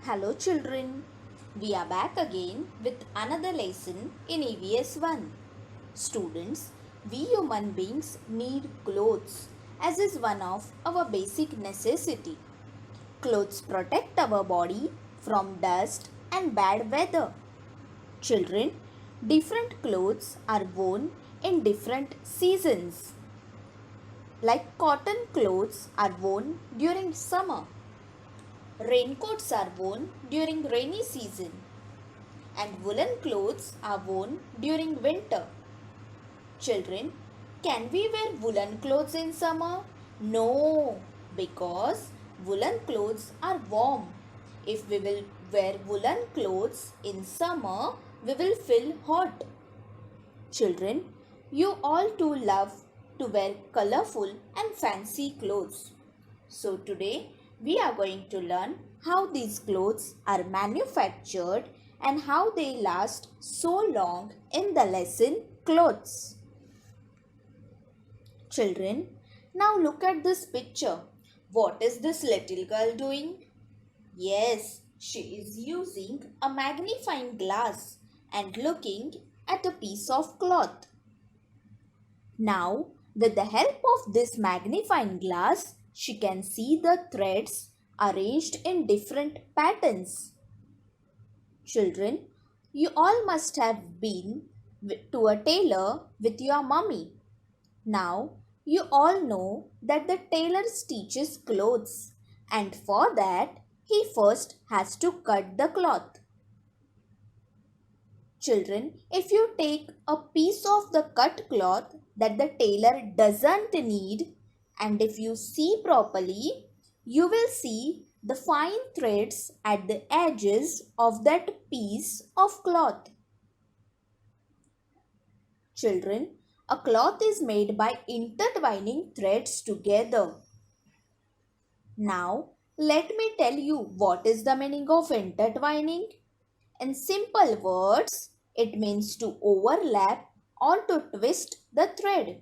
Hello children, we are back again with another lesson in EVS1. Students, we human beings need clothes as is one of our basic necessity. Clothes protect our body from dust and bad weather. Children, different clothes are worn in different seasons. Like cotton clothes are worn during summer. Raincoats are worn during rainy season and woolen clothes are worn during winter. Children, can we wear woolen clothes in summer? No, because woolen clothes are warm. If we will wear woolen clothes in summer, we will feel hot. Children, you all too love to wear colorful and fancy clothes. So today we are going to learn how these clothes are manufactured and how they last so long in the lesson clothes. Children, now look at this picture. What is this little girl doing? Yes, she is using a magnifying glass and looking at a piece of cloth. Now, with the help of this magnifying glass, she can see the threads arranged in different patterns. Children, you all must have been to a tailor with your mummy. Now, you all know that the tailor stitches clothes and for that, he first has to cut the cloth. Children, if you take a piece of the cut cloth that the tailor doesn't need and if you see properly, you will see the fine threads at the edges of that piece of cloth. Children, a cloth is made by intertwining threads together. Now, let me tell you what is the meaning of intertwining. In simple words, it means to overlap or to twist the thread.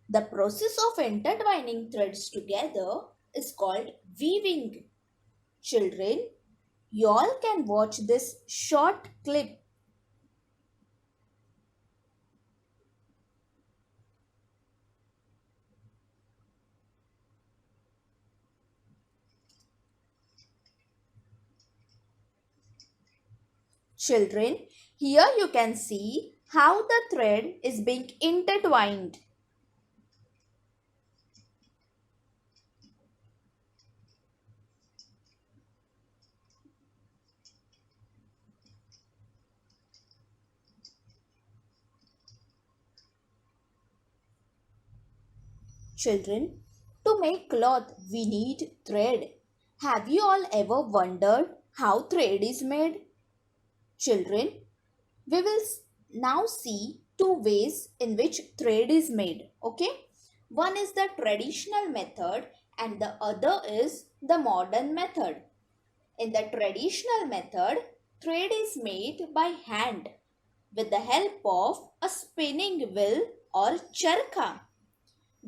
The process of intertwining threads together is called weaving. Children, you all can watch this short clip. Children, here you can see how the thread is being intertwined. Children, to make cloth we need thread. Have you all ever wondered how thread is made? Children, we will now see two ways in which thread is made. Okay? One is the traditional method and the other is the modern method. In the traditional method, thread is made by hand with the help of a spinning wheel or charkha.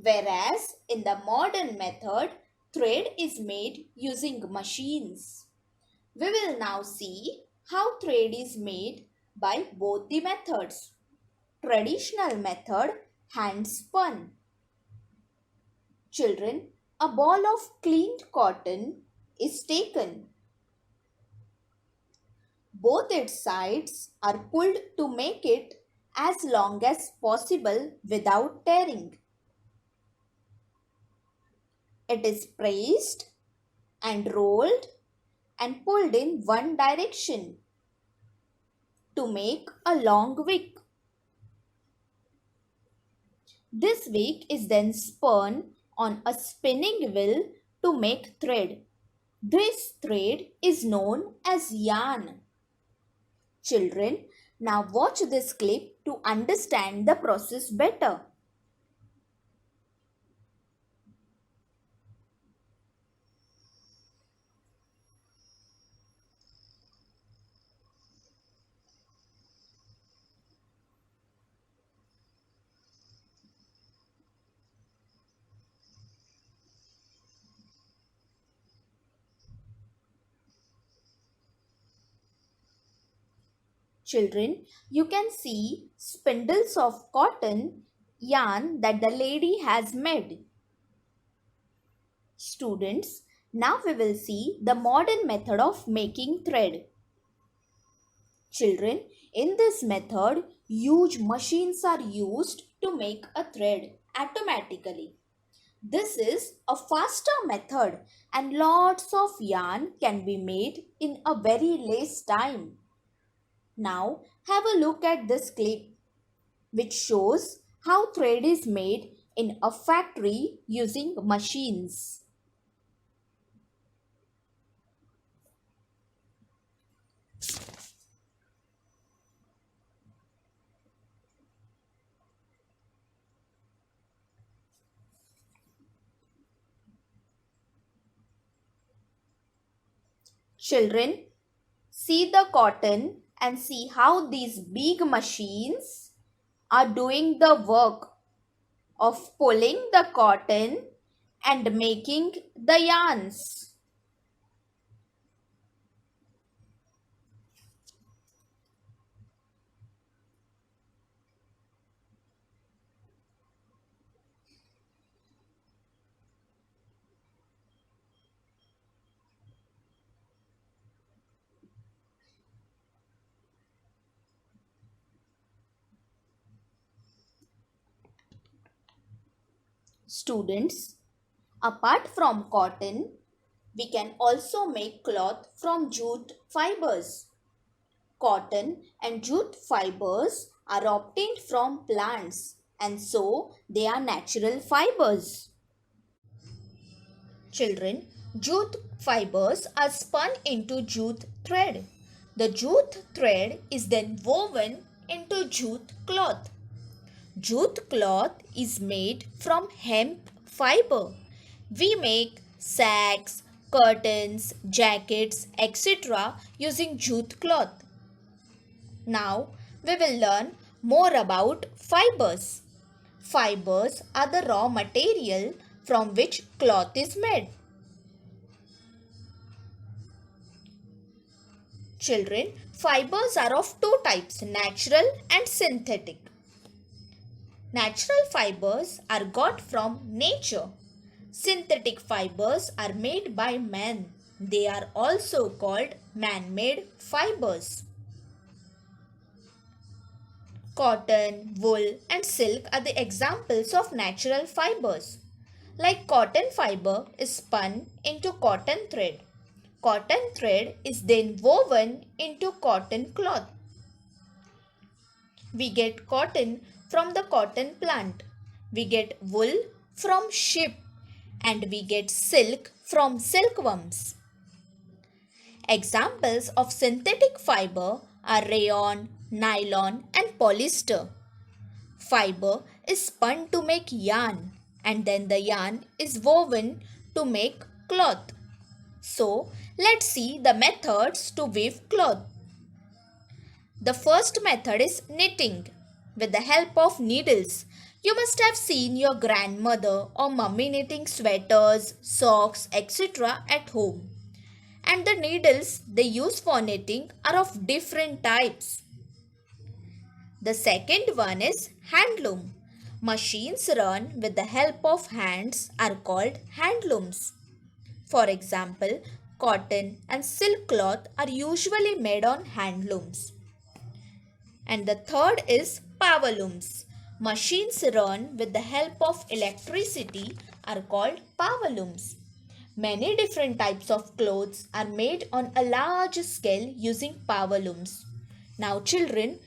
Whereas in the modern method, thread is made using machines. We will now see how thread is made by both the methods. Traditional method, hand spun. Children, a ball of cleaned cotton is taken. Both its sides are pulled to make it as long as possible without tearing. It is pressed and rolled and pulled in one direction to make a long wick. This wick is then spun on a spinning wheel to make thread. This thread is known as yarn. Children, now watch this clip to understand the process better. Children, you can see spindles of cotton yarn that the lady has made. Students, now we will see the modern method of making thread. Children, in this method, huge machines are used to make a thread automatically. This is a faster method and lots of yarn can be made in a very less time. Now have a look at this clip which shows how thread is made in a factory using machines. Children, see the cotton and see how these big machines are doing the work of pulling the cotton and making the yarns. Students, apart from cotton, we can also make cloth from jute fibers. Cotton and jute fibers are obtained from plants and so they are natural fibers. Children, jute fibers are spun into jute thread. The jute thread is then woven into jute cloth. Jute cloth is made from hemp fiber. We make sacks, curtains, jackets, etc. using jute cloth. Now we will learn more about fibers. Fibers are the raw material from which cloth is made. Children, fibers are of two types, natural and synthetic. Natural fibers are got from nature. Synthetic fibers are made by man. They are also called man-made fibers. Cotton, wool and silk are the examples of natural fibers. Like cotton fiber is spun into cotton thread. Cotton thread is then woven into cotton cloth. We get cotton from the cotton plant. We get wool from sheep and we get silk from silkworms. Examples of synthetic fiber are rayon, nylon and polyester. Fiber is spun to make yarn and then the yarn is woven to make cloth. So, let's see the methods to weave cloth. The first method is knitting. With the help of needles, you must have seen your grandmother or mummy knitting sweaters, socks, etc. at home. And the needles they use for knitting are of different types. The second one is handloom. Machines run with the help of hands are called handlooms. For example, cotton and silk cloth are usually made on handlooms. And the third is power looms. Machines run with the help of electricity are called power looms. Many different types of clothes are made on a large scale using power looms. Now children,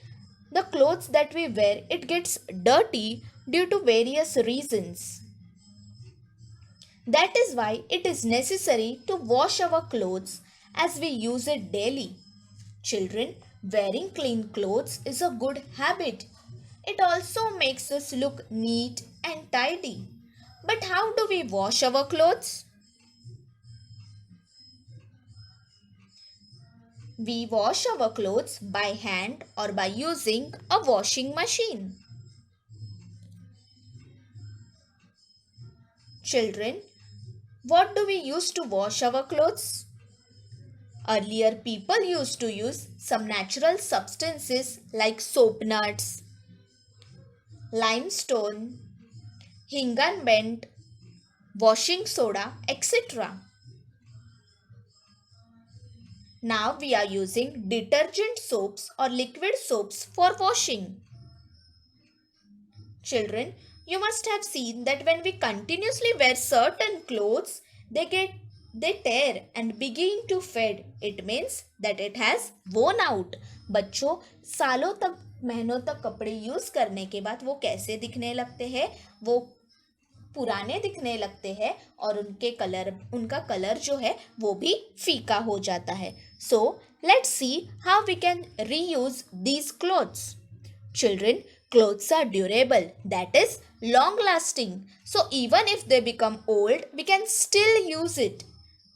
the clothes that we wear, it gets dirty due to various reasons. That is why it is necessary to wash our clothes as we use it daily. Children, wearing clean clothes is a good habit. It also makes us look neat and tidy. But how do we wash our clothes? We wash our clothes by hand or by using a washing machine. Children, what do we use to wash our clothes? Earlier, people used to use some natural substances like soap nuts, limestone, hingenbent, washing soda, etc. Now we are using detergent soaps or liquid soaps for washing. Children, you must have seen that when we continuously wear certain clothes, they tear and begin to fade. It means that it has worn out. बच्चों, सालों तक महीनों तक कपड़े use करने के बाद वो कैसे दिखने लगते हैं? वो पुराने दिखने लगते हैं और उनका कलर जो है वो भी फीका हो जाता है. So let's see how we can reuse these clothes. Children, clothes are durable, that is long lasting. So even if they become old, we can still use it.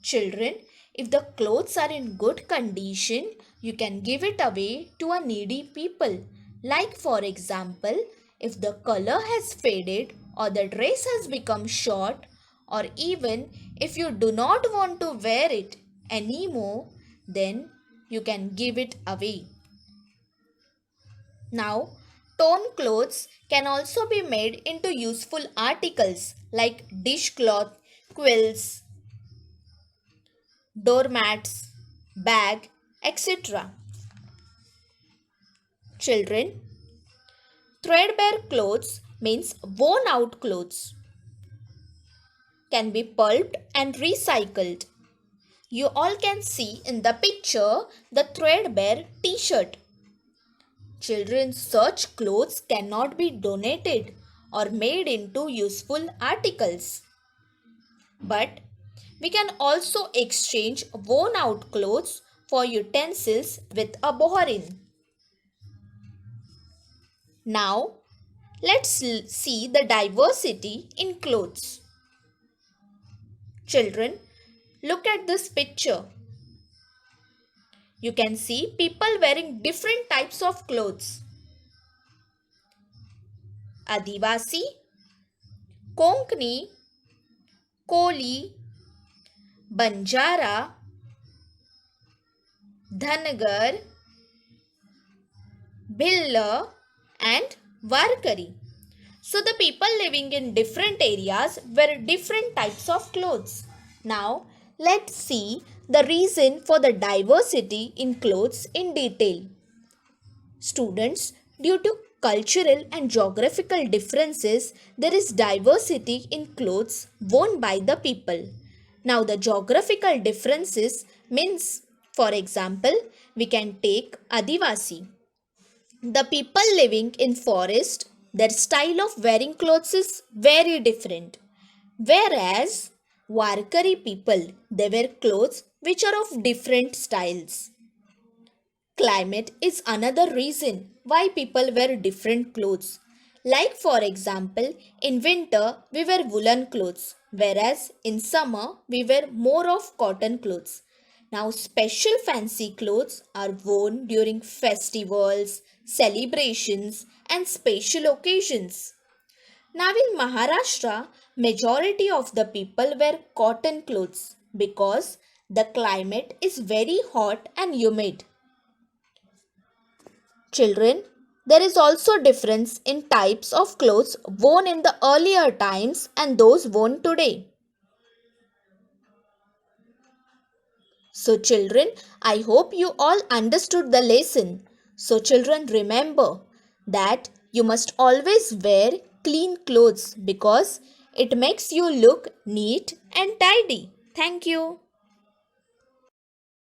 Children, if the clothes are in good condition, you can give it away to a needy people. Like for example, if the color has faded or the dress has become short, or even if you do not want to wear it anymore, then you can give it away. Now, torn clothes can also be made into useful articles like dishcloth, quilts, doormats, bag, etc. Children, threadbare clothes means worn out clothes. Can be pulped and recycled. You all can see in the picture the threadbare t-shirt. Children, such clothes cannot be donated or made into useful articles. But we can also exchange worn out clothes for utensils with a boharin. Now, let's see the diversity in clothes. Children, look at this picture. You can see people wearing different types of clothes. Adivasi, Konkani, Koli, Banjara, Dhanagar, Bhilla and Warkari. So the people living in different areas wear different types of clothes. Now let's see the reason for the diversity in clothes in detail. Students, due to cultural and geographical differences, there is diversity in clothes worn by the people. Now the geographical differences means, for example, we can take Adivasi. The people living in forest, their style of wearing clothes is very different. Whereas Warkari people, they wear clothes which are of different styles. Climate is another reason why people wear different clothes. Like for example, in winter we wear woolen clothes, whereas in summer we wear more of cotton clothes. Now special fancy clothes are worn during festivals, celebrations and special occasions. Now in Maharashtra, majority of the people wear cotton clothes because the climate is very hot and humid. Children, there is also difference in types of clothes worn in the earlier times and those worn today. So children, I hope you all understood the lesson. So children, remember that you must always wear clean clothes because it makes you look neat and tidy. Thank you.